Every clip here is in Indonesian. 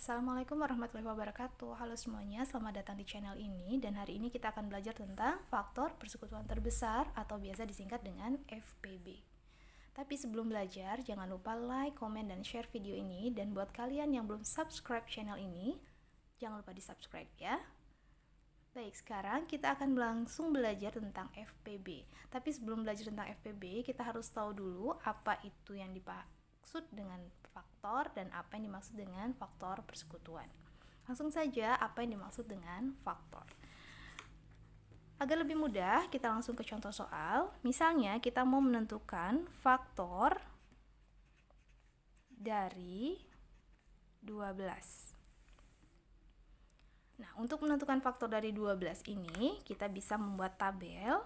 Assalamualaikum warahmatullahi wabarakatuh. Halo semuanya, selamat datang di channel ini. Dan hari ini kita akan belajar tentang faktor persekutuan terbesar atau biasa disingkat dengan FPB. Tapi sebelum belajar, jangan lupa like, komen, dan share video ini. Dan buat kalian yang belum subscribe channel ini, jangan lupa di subscribe ya. Baik, sekarang kita akan langsung belajar tentang FPB. Tapi sebelum belajar tentang FPB, kita harus tahu dulu apa itu yang dimaksud dengan faktor dan apa yang dimaksud dengan faktor persekutuan. Langsung saja, apa yang dimaksud dengan faktor. Agar lebih mudah, kita langsung ke contoh soal. Misalnya, kita mau menentukan faktor dari 12. Nah, untuk menentukan faktor dari 12 ini, kita bisa membuat tabel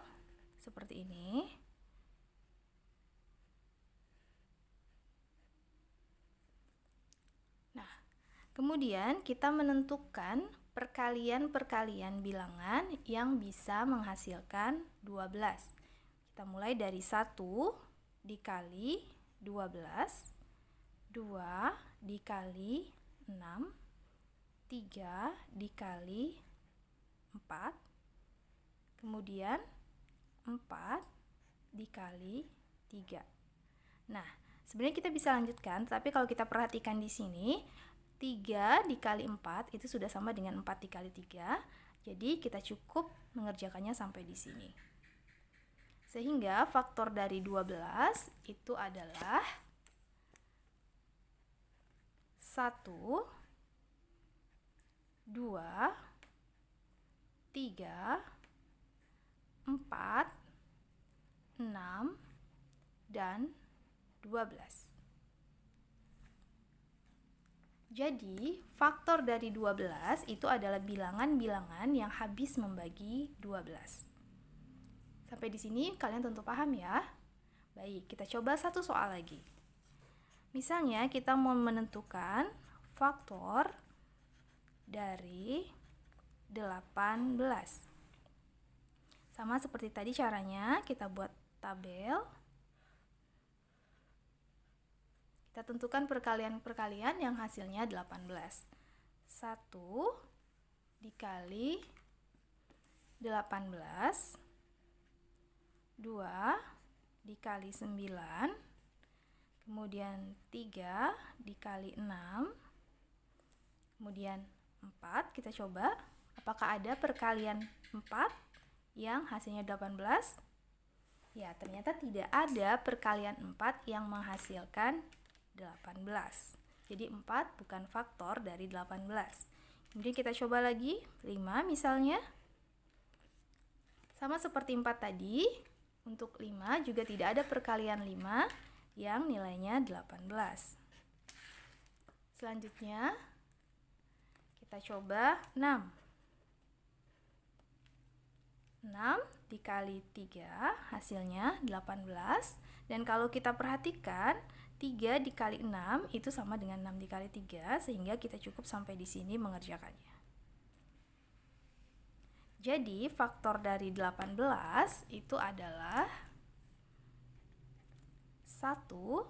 seperti ini. Nah, kemudian kita menentukan perkalian-perkalian bilangan yang bisa menghasilkan 12. Kita mulai dari 1 dikali 12, 2 dikali 6, 3 dikali 4, kemudian 4 dikali 3. Nah, sebenarnya kita bisa lanjutkan, tapi kalau kita perhatikan di sini, 3 dikali 4 itu sudah sama dengan 4 dikali 3, jadi kita cukup mengerjakannya sampai di sini. Sehingga faktor dari 12 itu adalah 1, 2, 3, 4, 6, dan 12. Jadi, faktor dari 12 itu adalah bilangan-bilangan yang habis membagi 12. Sampai di sini kalian tentu paham ya? Baik, kita coba satu soal lagi. Misalnya, kita mau menentukan faktor dari 18. Sama seperti tadi caranya, kita buat tabel. Kita tentukan perkalian-perkalian yang hasilnya 18. 1 dikali 18, 2 dikali 9, kemudian 3 dikali 6, kemudian 4, kita coba apakah ada perkalian 4 yang hasilnya 18? Ya, ternyata tidak ada perkalian 4 yang menghasilkan 18. Jadi 4 bukan faktor dari 18. Kemudian kita coba lagi, 5 misalnya. Sama seperti 4 tadi, untuk 5 juga tidak ada perkalian 5 yang nilainya 18. Selanjutnya, kita coba 6. 6 dikali 3 hasilnya 18. Dan kalau kita perhatikan, 3 dikali 6 itu sama dengan 6 dikali 3, sehingga kita cukup sampai di sini mengerjakannya. Jadi, faktor dari 18 itu adalah 1,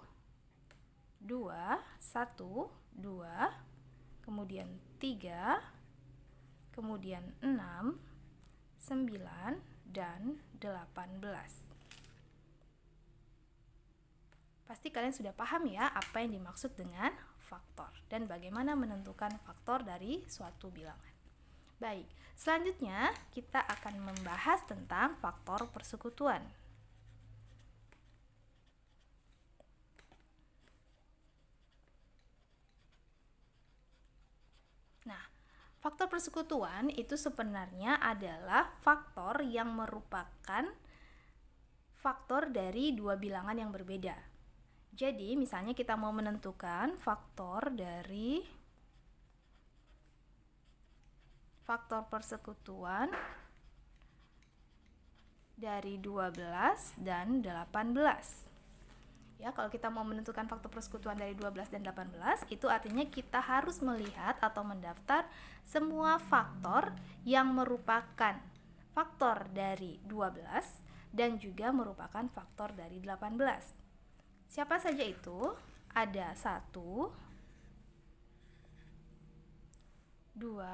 2, 1, 2, kemudian 3, kemudian 6, 9, dan 18. Pasti kalian sudah paham ya apa yang dimaksud dengan faktor dan bagaimana menentukan faktor dari suatu bilangan. Baik, selanjutnya kita akan membahas tentang faktor persekutuan. Nah, faktor persekutuan itu sebenarnya adalah faktor yang merupakan faktor dari dua bilangan yang berbeda. Jadi, misalnya kita mau menentukan faktor dari faktor persekutuan dari 12 dan 18. Ya, kalau kita mau menentukan faktor persekutuan dari 12 dan 18, itu artinya kita harus melihat atau mendaftar semua faktor yang merupakan faktor dari 12 dan juga merupakan faktor dari 18. Siapa saja itu? Ada 1, 2,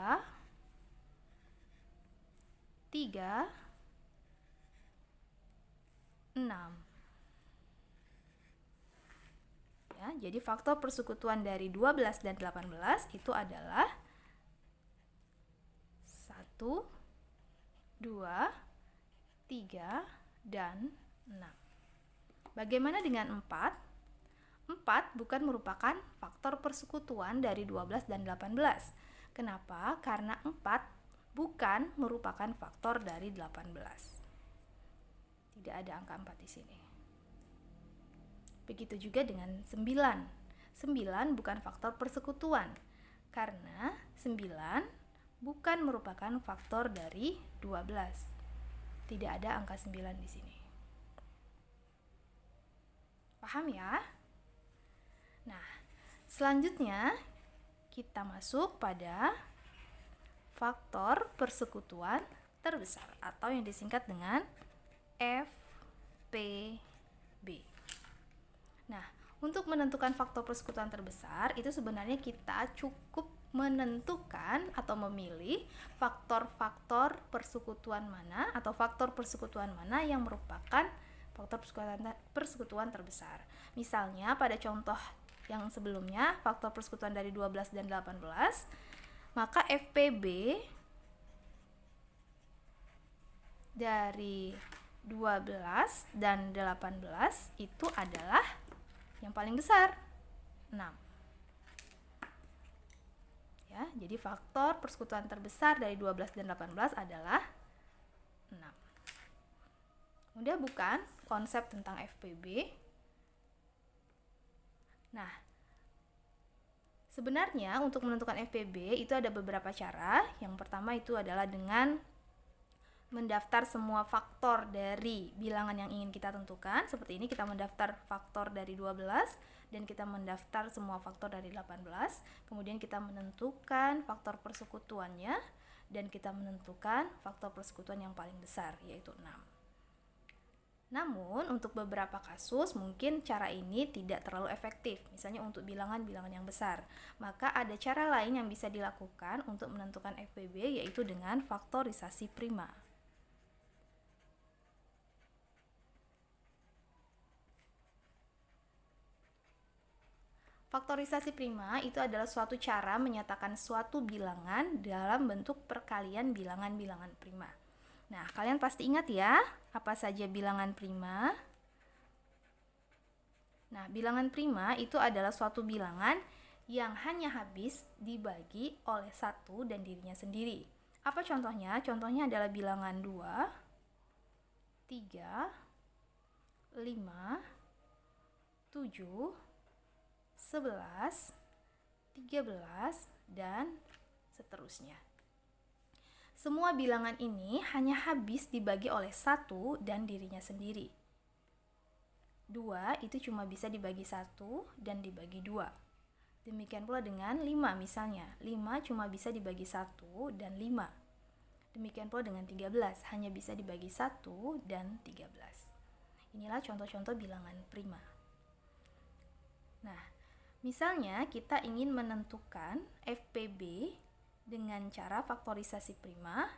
3, 6. Ya, jadi faktor persekutuan dari 12 dan 18 itu adalah 1, 2, 3, dan 6. Bagaimana dengan 4? 4 bukan merupakan faktor persekutuan dari 12 dan 18. Kenapa? Karena 4 bukan merupakan faktor dari 18. Tidak ada angka 4 di sini. Begitu juga dengan 9. 9 bukan faktor persekutuan karena 9 bukan merupakan faktor dari 12. Tidak ada angka 9 di sini. Paham ya? Nah, selanjutnya kita masuk pada faktor persekutuan terbesar atau yang disingkat dengan FPB. Nah, untuk menentukan faktor persekutuan terbesar itu sebenarnya kita cukup menentukan atau memilih faktor-faktor persekutuan mana atau faktor persekutuan mana yang merupakan faktor persekutuan terbesar. Misalnya pada contoh yang sebelumnya, faktor persekutuan dari 12 dan 18, maka FPB dari 12 dan 18 itu adalah yang paling besar, 6. Ya, jadi faktor persekutuan terbesar dari 12 dan 18 adalah 6. Mudah bukan konsep tentang FPB? Nah, sebenarnya untuk menentukan FPB itu ada beberapa cara. Yang pertama itu adalah dengan mendaftar semua faktor dari bilangan yang ingin kita tentukan. Seperti ini kita mendaftar faktor dari 12 dan kita mendaftar semua faktor dari 18. Kemudian kita menentukan faktor persekutuannya dan kita menentukan faktor persekutuan yang paling besar yaitu 6. Namun, untuk beberapa kasus mungkin cara ini tidak terlalu efektif, misalnya untuk bilangan-bilangan yang besar. Maka ada cara lain yang bisa dilakukan untuk menentukan FPB yaitu dengan faktorisasi prima. Faktorisasi prima itu adalah suatu cara menyatakan suatu bilangan dalam bentuk perkalian bilangan-bilangan prima. Nah, kalian pasti ingat ya, apa saja bilangan prima? Nah, bilangan prima itu adalah suatu bilangan yang hanya habis dibagi oleh satu dan dirinya sendiri. Apa contohnya? Contohnya adalah bilangan 2, 3, 5, 7, 11, 13, dan seterusnya. Semua bilangan ini hanya habis dibagi oleh satu dan dirinya sendiri. 2 itu cuma bisa dibagi 1 dan dibagi 2. Demikian pula dengan 5 misalnya. 5 cuma bisa dibagi 1 dan 5. Demikian pula dengan 13, hanya bisa dibagi 1 dan 13. Inilah contoh-contoh bilangan prima. Nah, misalnya kita ingin menentukan FPB dengan cara faktorisasi prima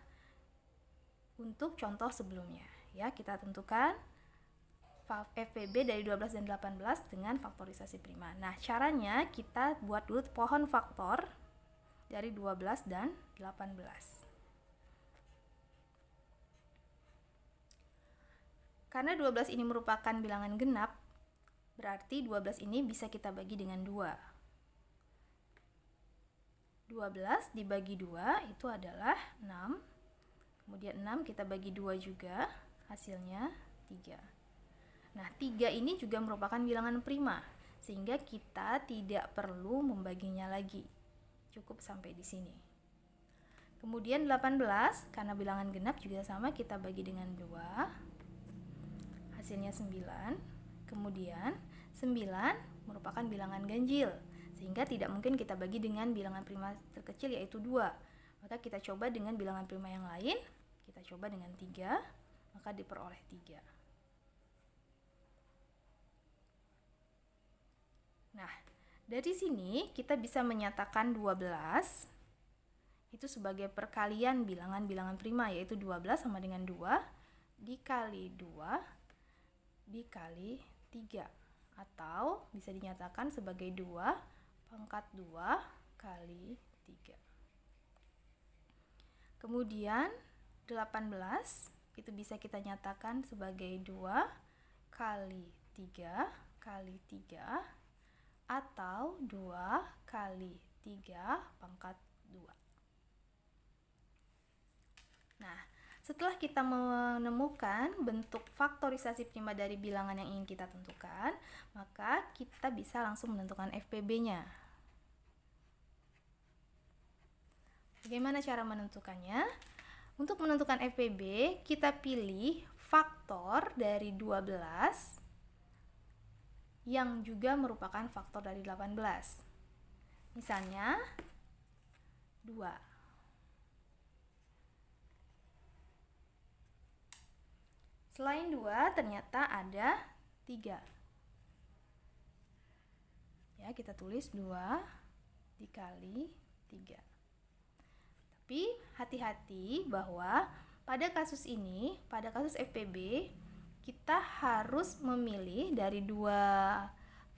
untuk contoh sebelumnya. Ya, kita tentukan FPB dari 12 dan 18 dengan faktorisasi prima. Nah, caranya kita buat dulu pohon faktor dari 12 dan 18. Karena 12 ini merupakan bilangan genap, berarti 12 ini bisa kita bagi dengan 2. 12 dibagi 2 itu adalah 6. Kemudian 6 kita bagi 2 juga, hasilnya 3. Nah, 3 ini juga merupakan bilangan prima, sehingga kita tidak perlu membaginya lagi. Cukup sampai di sini. Kemudian 18, karena bilangan genap juga sama, kita bagi dengan 2. Hasilnya 9. Kemudian 9 merupakan bilangan ganjil, sehingga tidak mungkin kita bagi dengan bilangan prima terkecil yaitu 2. Maka kita coba dengan bilangan prima yang lain, kita coba dengan 3, maka diperoleh 3. Nah, dari sini kita bisa menyatakan 12 itu sebagai perkalian bilangan-bilangan prima, yaitu 12 sama dengan 2 dikali 2 dikali 3, atau bisa dinyatakan sebagai 2 pangkat 2 kali 3. Kemudian 18 itu bisa kita nyatakan sebagai 2 kali 3 kali 3, atau 2 kali 3 pangkat 2. Nah, setelah kita menemukan bentuk faktorisasi prima dari bilangan yang ingin kita tentukan, maka kita bisa langsung menentukan FPB-nya. Bagaimana cara menentukannya? Untuk menentukan FPB, kita pilih faktor dari 12 yang juga merupakan faktor dari 18. Misalnya 2. Selain 2, ternyata ada 3. Ya, kita tulis 2 dikali 3. Tapi hati-hati bahwa pada kasus ini, pada kasus FPB, kita harus memilih dari 2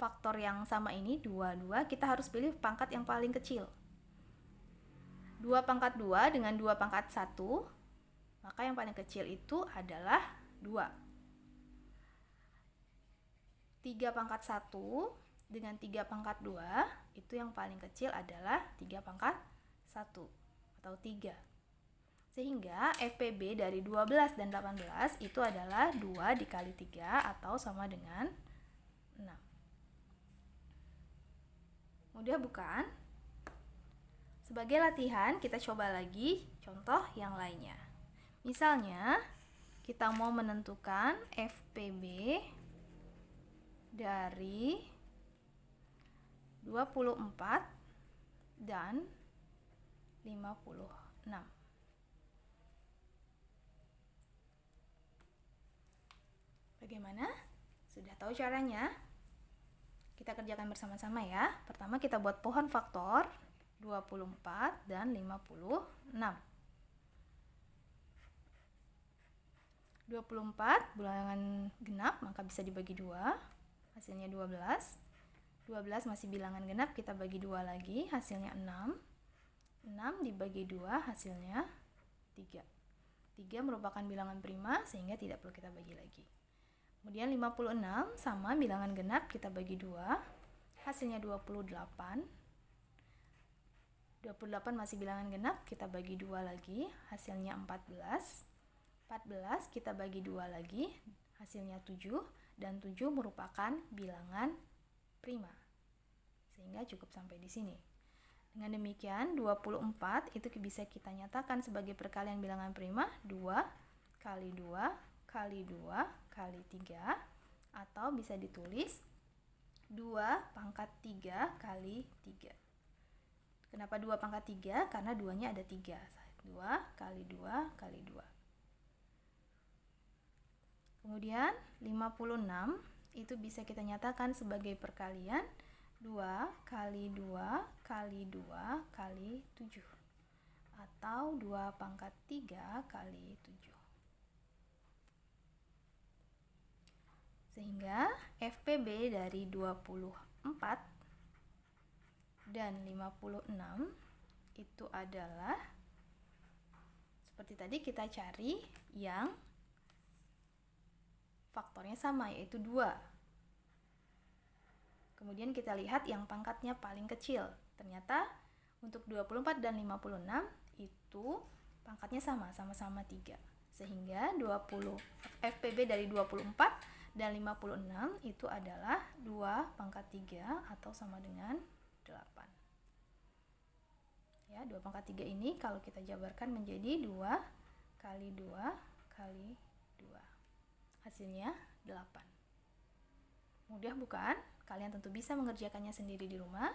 faktor yang sama ini, 2, kita harus pilih pangkat yang paling kecil. 2 pangkat 2 dengan 2 pangkat 1, maka yang paling kecil itu adalah 2. 3 pangkat 1 dengan 3 pangkat 2, itu yang paling kecil adalah 3 pangkat 1 atau 3. Sehingga FPB dari 12 dan 18 itu adalah 2 dikali 3 atau sama dengan 6. Mudah bukan? Sebagai latihan, kita coba lagi contoh yang lainnya. Misalnya, kita mau menentukan FPB dari 24 dan 56. Bagaimana? Sudah tahu caranya? Kita kerjakan bersama-sama ya. Pertama kita buat pohon faktor 24 dan 56. 24 bilangan genap, maka bisa dibagi 2, hasilnya 12. 12 masih bilangan genap, kita bagi 2 lagi, hasilnya 6. 6 dibagi 2, hasilnya 3. 3 merupakan bilangan prima, sehingga tidak perlu kita bagi lagi. Kemudian 56 sama bilangan genap, kita bagi 2, hasilnya 28. 28 masih bilangan genap, kita bagi 2 lagi, hasilnya 14. 14 kita bagi 2 lagi, hasilnya 7, dan 7 merupakan bilangan prima. Sehingga cukup sampai di sini. Dengan demikian, 24 itu bisa kita nyatakan sebagai perkalian bilangan prima 2 kali 2 kali 2 kali 3, atau bisa ditulis 2 pangkat 3 kali 3. Kenapa 2 pangkat 3? Karena 2-nya ada 3. 2 kali 2 kali 2. Kemudian 56 itu bisa kita nyatakan sebagai perkalian 2 kali 2 kali 2 kali 7, atau 2 pangkat 3 kali 7. Sehingga FPB dari 24 dan 56 itu adalah, seperti tadi kita cari yang faktornya sama, yaitu 2. Kemudian kita lihat yang pangkatnya paling kecil. Ternyata untuk 24 dan 56 itu pangkatnya sama-sama 3. Sehingga FPB dari 24 dan 56 itu adalah 2 pangkat 3 atau sama dengan 8. Ya, 2 pangkat 3 ini kalau kita jabarkan menjadi 2 kali 2 kali 2. Hasilnya 8. Mudah bukan? Kalian tentu bisa mengerjakannya sendiri di rumah.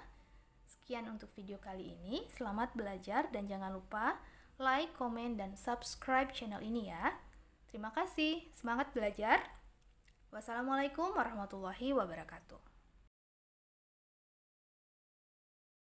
Sekian untuk video kali ini. Selamat belajar dan jangan lupa like, komen, dan subscribe channel ini ya. Terima kasih. Semangat belajar. Wassalamualaikum warahmatullahi wabarakatuh.